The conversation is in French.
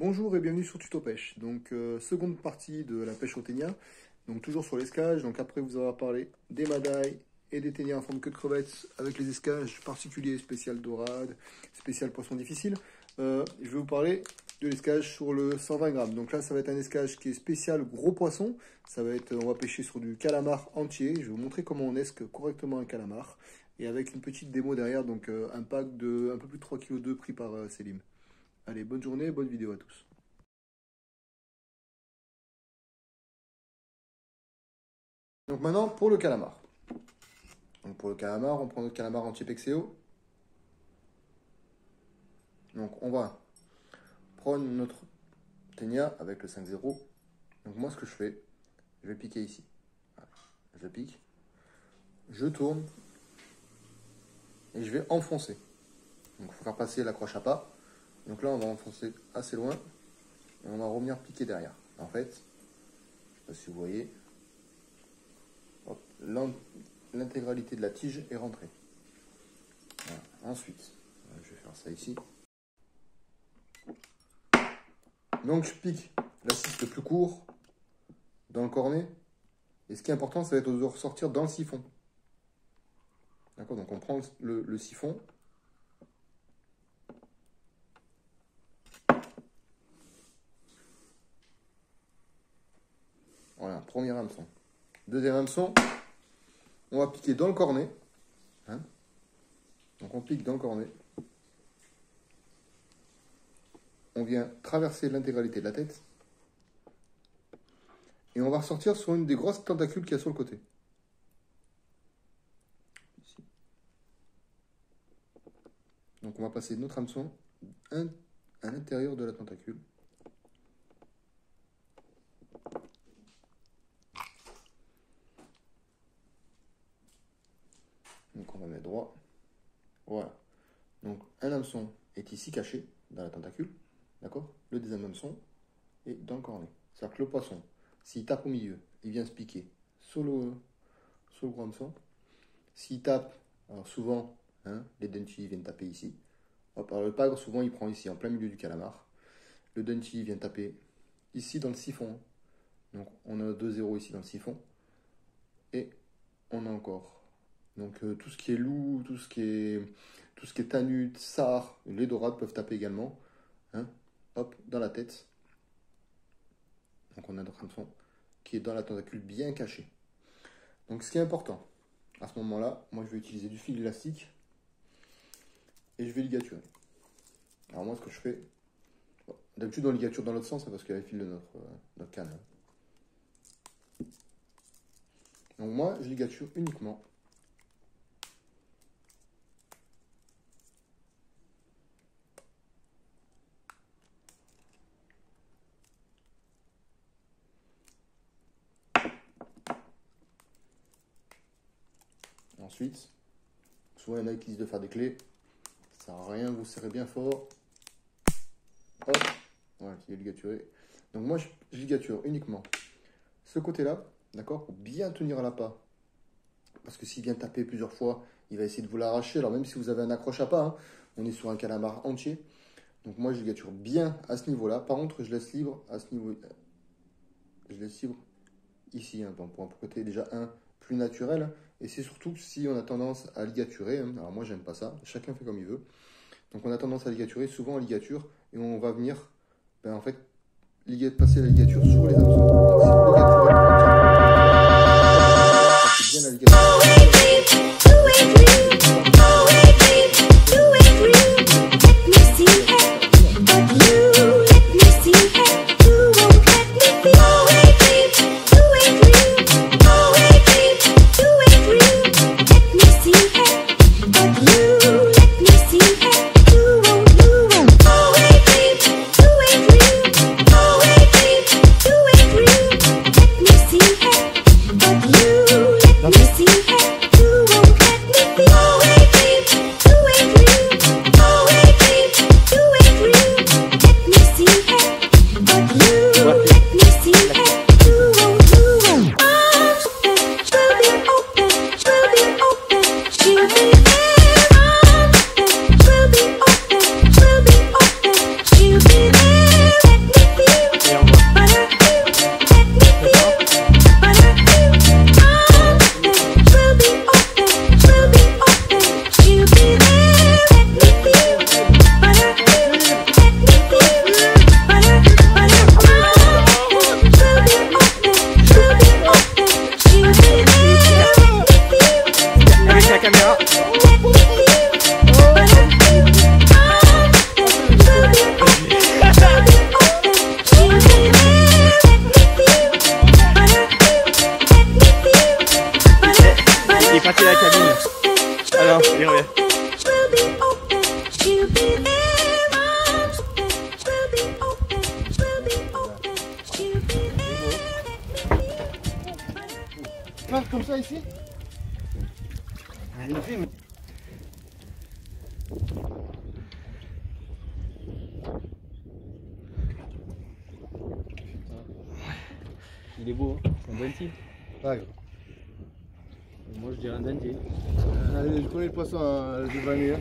Bonjour et bienvenue sur Tuto Pêche. Donc seconde partie de la pêche au ténia. Donc toujours sur l'escage. Donc après vous avoir parlé des madailles et des ténias en forme queue de crevettes avec les escages particuliers, spécial dorade, spécial poisson difficile. Je vais vous parler de l'escage sur le 120 grammes. Donc là ça va être un escage qui est spécial gros poisson. Ça va être, on va pêcher sur du calamar entier. Je vais vous montrer comment on esque correctement un calamar. Et avec une petite démo derrière, donc un pack de un peu plus de 3,2 kg pris par Selim. Allez, bonne journée, bonne vidéo à tous. Donc maintenant, pour le calamar. Donc pour le calamar, on prend notre calamar entier Pexeo. Donc on va prendre notre ténia avec le 5-0. Donc moi, ce que je fais, je vais piquer ici. Voilà. Je pique, je tourne et je vais enfoncer. Donc il faut faire passer l'accroche à pas. Donc là, on va enfoncer assez loin et on va revenir piquer derrière. En fait, je ne sais pas si vous voyez, l'intégralité de la tige est rentrée. Voilà. Ensuite, je vais faire ça ici. Donc je pique l'assist le plus court dans le cornet. Et ce qui est important, ça va être de ressortir dans le siphon. D'accord, donc on prend le siphon. Voilà, premier hameçon. Deuxième hameçon, on va piquer dans le cornet. Hein, donc on pique dans le cornet. On vient traverser l'intégralité de la tête. Et on va ressortir sur une des grosses tentacules qu'il y a sur le côté. Ici. Donc on va passer notre hameçon à l'intérieur de la tentacule. Donc on va mettre droit. Voilà. Donc un hameçon est ici caché dans la tentacule. D'accord? Le deuxième hameçon est dans le cornet. C'est-à-dire que le poisson, s'il tape au milieu, il vient se piquer sur le gros hameçon. S'il tape, alors souvent, hein, les dentilles viennent taper ici. Hop, alors le pagre, souvent, il prend ici, en plein milieu du calamar. Le dentille vient taper ici dans le siphon. Donc on a 2-0 ici dans le siphon. Et on a encore donc tout ce qui est loup, tout ce qui est tanut, sard, les dorades peuvent taper également. Hein, hop, dans la tête. Donc on a notre hameçon qui est dans la tentacule bien cachée. Donc ce qui est important, à ce moment-là, moi je vais utiliser du fil élastique et je vais ligaturer. Alors moi ce que je fais, d'habitude on ligature dans l'autre sens, parce qu'il y a le fil de notre canne. Donc moi je ligature uniquement ensuite. Souvent il y en a qui disent de faire des clés, ça sert à rien, vous serrez bien fort. Hop, voilà, qui est ligaturé. Donc moi je ligature uniquement ce côté-là, d'accord, pour bien tenir à l'appât. Parce que s'il vient taper plusieurs fois, il va essayer de vous l'arracher. Alors même si vous avez un accroche à pas, hein, on est sur un calamar entier. Donc moi je ligature bien à ce niveau-là. Par contre, je laisse libre à ce niveau. Je laisse libre ici, hein, pour un côté déjà plus naturel. Et c'est surtout si on a tendance à ligaturer. Hein, alors moi j'aime pas ça, chacun fait comme il veut. Donc on a tendance à ligaturer, souvent en ligature, et on va venir, en fait, passer la ligature sur les hameçons. Donc si vous ligaturez, c'est bien la ligature. Alors, il revient. Comme ça ici. Il filme. Il est beau, hein. C'est un bon type. Ouais. Moi je dirais un dentier. Allez, je connais le poisson de vanille.